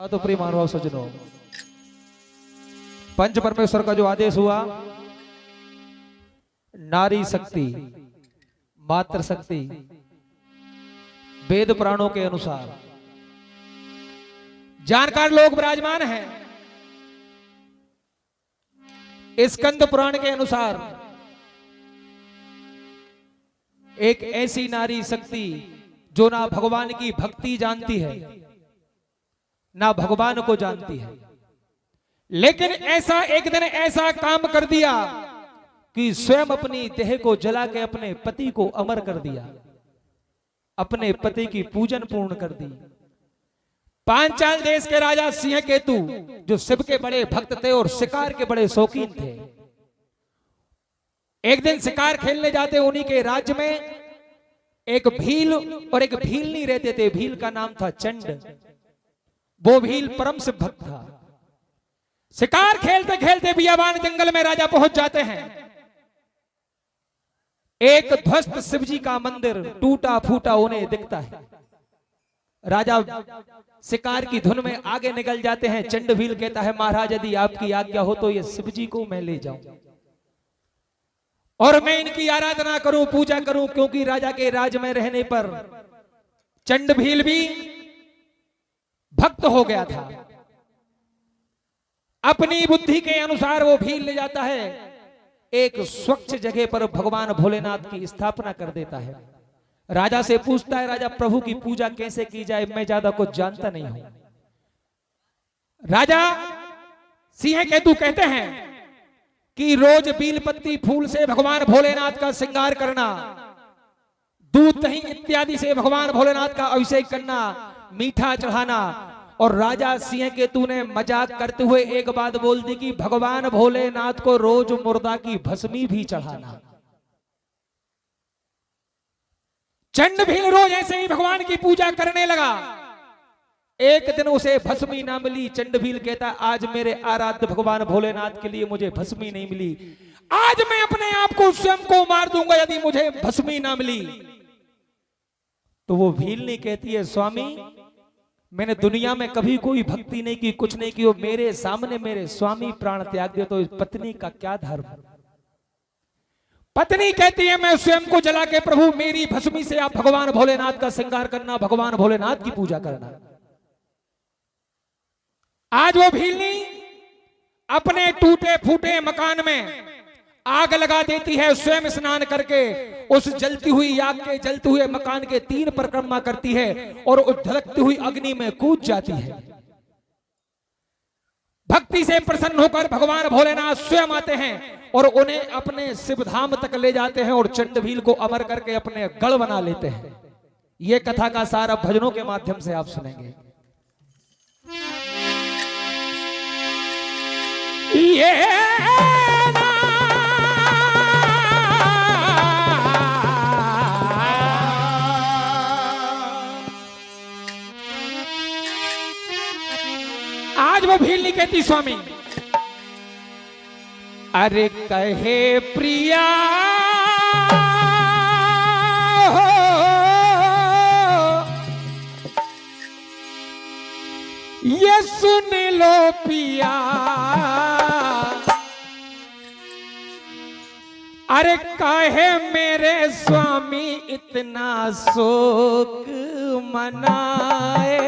तो प्रिय मानव सज्जनों, पंच परमेश्वर का जो आदेश हुआ, नारी शक्ति मात्र शक्ति, वेद पुराणों के अनुसार जानकार लोग विराजमान हैं। स्कंद पुराण के अनुसार एक ऐसी नारी शक्ति जो ना भगवान की भक्ति जानती है ना भगवान को जानती है, लेकिन ऐसा एक दिन ऐसा काम कर दिया कि स्वयं अपनी देह को जला के अपने पति को अमर कर दिया, अपने पति की पूजन पूर्ण कर दी। पांचाल देश के राजा सिंह केतु जो शिव के बड़े भक्त थे और शिकार के बड़े शौकीन थे, एक दिन शिकार खेलने जाते उन्हीं के राज्य में एक भील और एक भीलनी रहते थे। भील का नाम था चंड, वो भील परम शिव भक्त था। शिकार खेलते खेलते बियाबान जंगल में राजा पहुंच जाते हैं। एक ध्वस्त शिवजी का मंदिर टूटा फूटा उन्हें दिखता है। राजा शिकार की धुन में आगे निकल जाते हैं। चंड भील कहता है, महाराज यदि आपकी आज्ञा हो तो ये शिवजी को मैं ले जाऊं और मैं इनकी आराधना करूं, पूजा करूं, क्योंकि राजा के राज में रहने पर चंड भील भी भक्त हो गया था। अपनी बुद्धि के अनुसार वो भील ले जाता है, एक स्वच्छ जगह पर भगवान भोलेनाथ की स्थापना कर देता है। राजा से पूछता है, राजा प्रभु की पूजा कैसे की जाए, मैं ज्यादा कुछ जानता नहीं हूं। राजा सिंह केतु कहते हैं कि रोज बील पत्ती फूल से भगवान भोलेनाथ का श्रृंगार करना, दूध दही इत्यादि से भगवान भोलेनाथ का अभिषेक करना, मीठा चढ़ाना। और राजा सिंह केतु ने मजाक करते हुए एक बात बोल दी कि भगवान भोलेनाथ को रोज मुर्दा की भस्मी भी चढ़ाना। चंड भील रोज ऐसे ही भगवान की पूजा करने लगा। एक दिन उसे भस्मी ना मिली। चंड भील कहता, आज मेरे आराध्य भगवान भोलेनाथ के लिए मुझे भस्मी नहीं मिली, आज मैं अपने आप को स्वयं को मार दूंगा यदि मुझे भस्मी ना मिली। तो वो भीलनी कहती है, स्वामी मैंने दुनिया में कभी कोई भक्ति नहीं की, कुछ नहीं की, वो मेरे सामने मेरे स्वामी प्राण त्याग दिया, तो इस पत्नी का क्या धर्म। पत्नी कहती है, मैं स्वयं को जला के प्रभु मेरी भस्मी से आप भगवान भोलेनाथ का श्रृंगार करना, भगवान भोलेनाथ की पूजा करना। आज वो भीलनी अपने टूटे फूटे मकान में आग लगा देती है, स्वयं स्नान करके उस जलती हुई आग के जलते हुए मकान के 3 परिक्रमा करती है और उस धड़कती हुई अग्नि में कूद जाती है। भक्ति से प्रसन्न होकर भगवान भोलेनाथ स्वयं आते हैं और उन्हें अपने शिवधाम तक ले जाते हैं और चंड भील को अमर करके अपने गढ़ बना लेते हैं। यह कथा का सार अब भजनों के माध्यम से आप सुनेंगे। आज वो भीलनी कहती, स्वामी अरे कहे प्रिया हो, ये सुन लो पिया, अरे काहे मेरे स्वामी इतना शोक मनाए।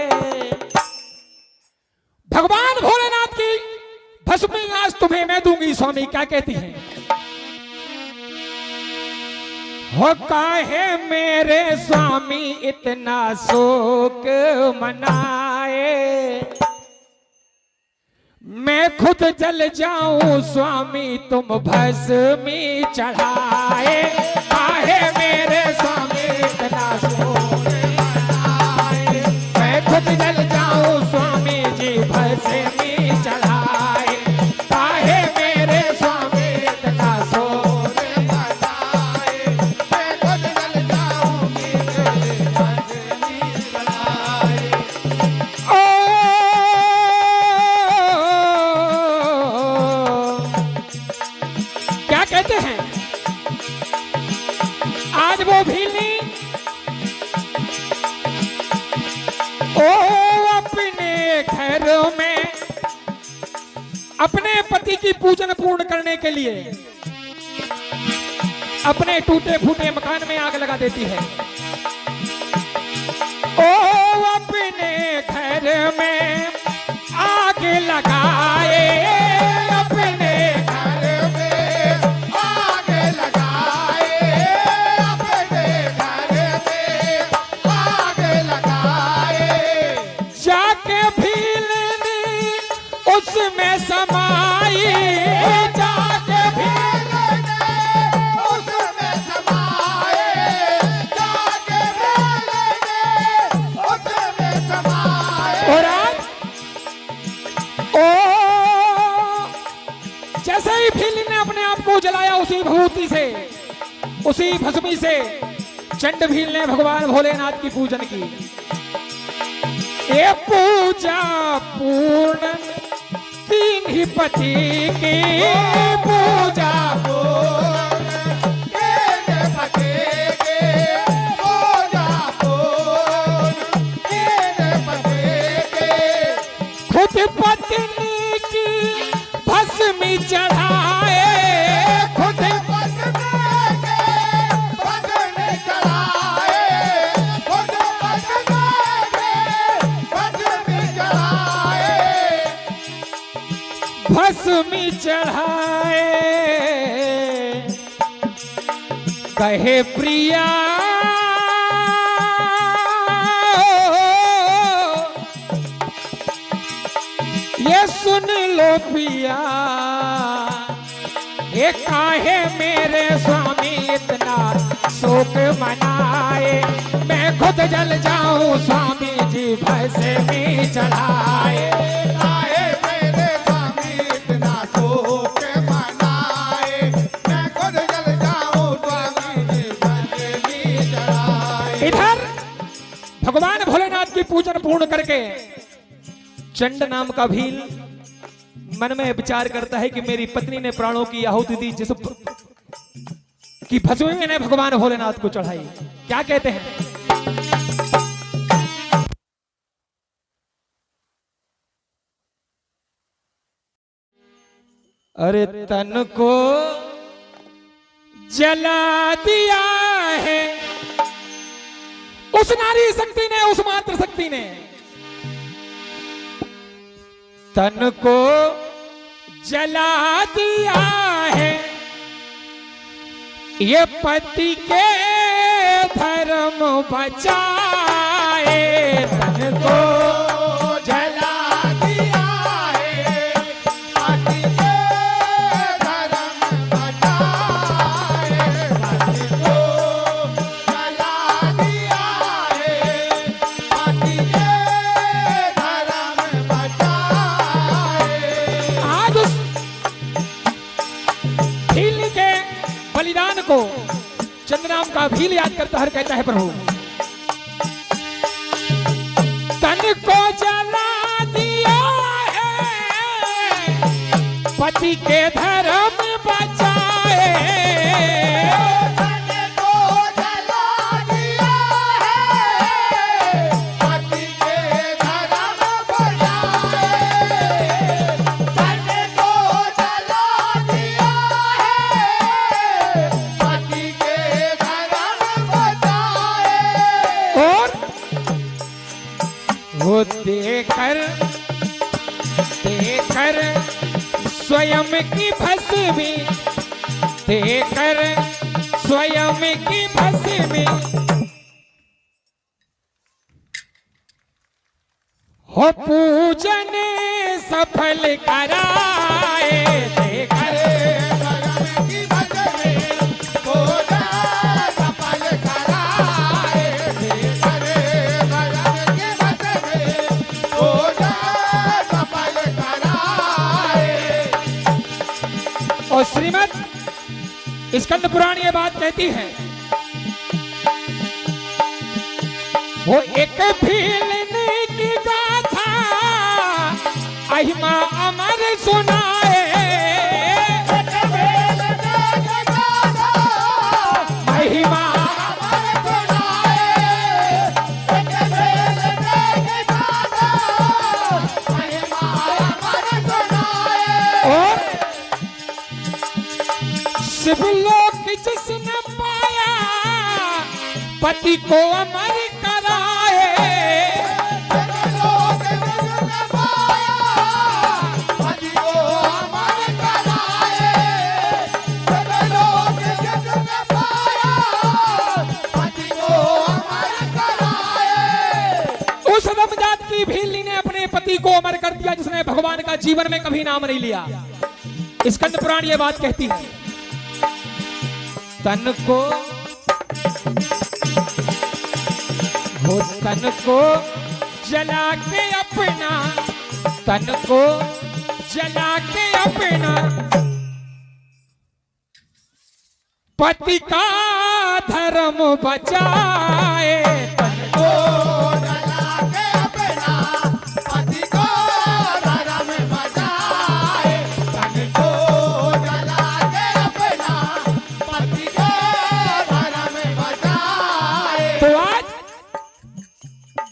भगवान भोलेनाथ की भस्मी आज तुम्हें मैं दूंगी। स्वामी क्या कहती हैं, हो काहे मेरे स्वामी इतना शोक मनाए, मैं खुद जल जाऊं स्वामी तुम भस्मी चढ़ाए। काहे मेरे स्वामी इतना शोक मनाए, मैं खुद जल जाऊं स्वामी जी भस्मी चढ़ाए। काहे मेरे स्वामी इतना शोक मनाए, मैं खुद जल जाऊंगी भस्मी चढ़ाए। आज वो भीलनी ओ अपने घर में अपने पति की पूजन पूर्ण करने के लिए अपने टूटे फूटे मकान में आग लगा देती है। ओ अपने घर में आग लगाए, अपने घर में आग लगाए, अपने घर में आग लगाए। जाके भीलनी उसमें समाई, जाके भीलनी उसमें समाए, जाके भीलनी उसमें समाए। और आज जैसे ही भीलनी ने अपने आप को जलाया उसी भभूति से, उसी भस्मी से चंड भील ने भगवान भोलेनाथ की पूजन की। ये पूजा पूर्ण तीन ही पति की, पूजा पूर्ण तीन पति की, पूजा पूर्ण तीन पति की। खुद पत्नी की भस्मी चढ़ाए, खुद पत्नी के भस्मी चढ़ाए, खुद पत्नी के भस्मी चढ़ाए, भस्मी चढ़ाए। कहे प्रिया ये सुन लो पिया, ये काहे मेरे स्वामी इतना शोक मनाए। मैं खुद जल जाऊं स्वामी जी भस्मी चढ़ाए। काहे मेरे स्वामी इतना शोक मनाए, मैं खुद जल जाऊं स्वामी जी भस्मी चढ़ाए। इधर भगवान भोलेनाथ की पूजन पूर्ण करके चंड नाम का भील मन में विचार करता है कि मेरी पत्नी ने प्राणों की आहुति दी, जिस की भस्मी मैंने भगवान भोलेनाथ को चढ़ाई। क्या कहते हैं? अरे तन को जला दिया है उस नारी शक्ति ने, उस मात्र शक्ति ने। तन को जला दिया है ये पति के धर्म बचाए। तन को जला दिया है पति के धर्म बचाए, पति को जला दिया है पति के धर्म बचाए। आज उस भील के बलिदान को चंद्रनाम का भील याद करता हर कहता है प्रभु तन को जला दिया है पति के धर्म बचाए। तन को जला दिया है पति के धर्म बचाए, तन को जला दिया है पति के धर्म बचाए। और वो देकर स्वयं की भस्मी, देकर स्वयं की भस्मी हो पूजन सफल कराए। देकर स्वयं की भस्मी पूजन सफल कराए, देकर स्वयं की भस्मी पूजन सफल कराए। और श्रीमद् स्कंद पुराण ये बात कहती है वो एक भीलनी की गाथा महिमा अमर सुनाए। महिमा पति को अमर कराए, उस नवजात की भीली ने अपने पति को अमर कर दिया जिसने भगवान का जीवन में कभी नाम नहीं लिया। स्कंद पुराण ये बात कहती है, तन को हो तन को जला के अपना, तन को जला के अपना पति का धर्म बचाए, तन को जला के अपना पति को धर्म बचाए, तन को जला के अपना पति को धर्म बचाए। तो आज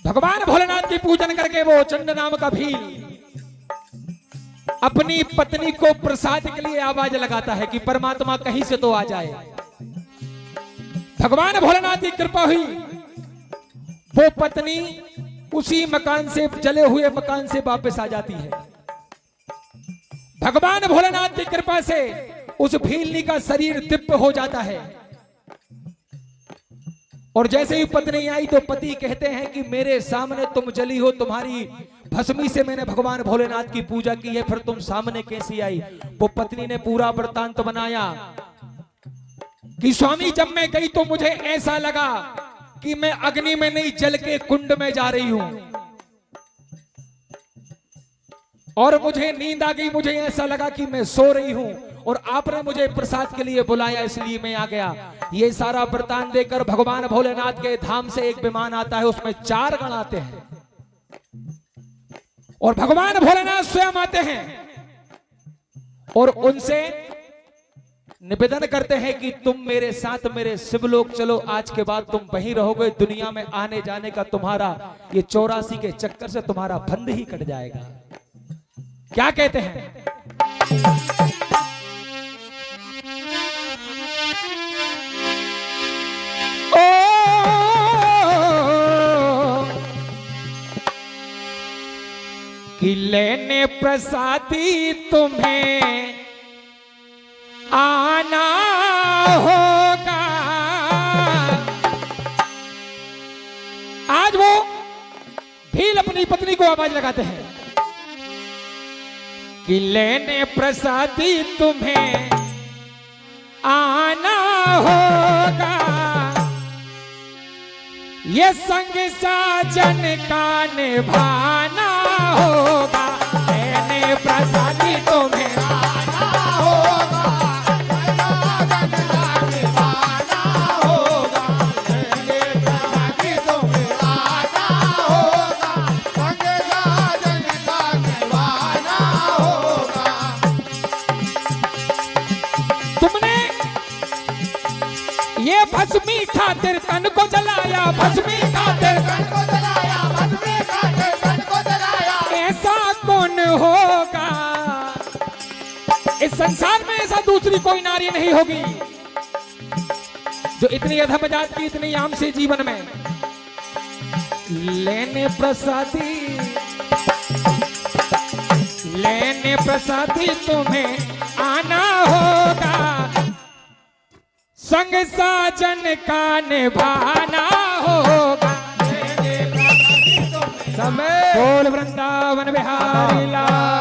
भगवान भोलेनाथ की पूजन करके वो चंड नाम का भील अपनी पत्नी को प्रसाद के लिए आवाज लगाता है कि परमात्मा कहीं से तो आ जाए। भगवान भोलेनाथ की कृपा हुई, वो पत्नी उसी मकान से, जले हुए मकान से वापस आ जाती है। भगवान भोलेनाथ की कृपा से उस भीलनी का शरीर दिव्य हो जाता है। और जैसे ही पत्नी आई तो पति कहते हैं कि मेरे सामने तुम जली हो, तुम्हारी भस्मी से मैंने भगवान भोलेनाथ की पूजा की है, फिर तुम सामने कैसी आई? वो पत्नी ने पूरा वृत्तांत बनाया कि स्वामी जब मैं गई तो मुझे ऐसा लगा कि मैं अग्नि में नहीं जल के कुंड में जा रही हूं, और मुझे नींद आ गई, मुझे ऐसा लगा कि मैं सो रही हूं और आपने मुझे प्रसाद के लिए बुलाया इसलिए मैं आ गया। ये सारा वृत्तांत देकर भगवान भोलेनाथ के धाम से एक विमान आता है, उसमें 4 गण आते हैं और भगवान भोलेनाथ स्वयं आते हैं और उनसे निवेदन करते हैं कि तुम मेरे साथ मेरे शिवलोक चलो, आज के बाद तुम वहीं रहोगे, दुनिया में आने जाने का तुम्हारा ये 84 के चक्कर से तुम्हारा बंध ही कट जाएगा। क्या कहते हैं? कि लेने प्रसादी तुम्हें आना होगा। आज वो भील अपनी पत्नी को आवाज लगाते हैं कि लेने प्रसादी तुम्हें आना होगा, ये संग साजन का निभाना होगा, लेने प्रसादी तुम्हें आना होगा, साजन का निभाना होगा, लेने प्रसादी तुम्हें आना होगा, संग साजन का निभाना होगा। तुमने ये भस्मी खातिर तन को जलाया, भस्मी खातिर तन को जलाया, भस्मी खातिर तन को जलाया, ऐसा कौन होगा? इस संसार में ऐसा दूसरी कोई नारी नहीं होगी जो इतनी अधम जात की, इतनी आम से जीवन में लेने प्रसादी तुम्हें आना होगा, संग साजन का निभाना होगा। समय बोल वृंदावन बिहारी लाल।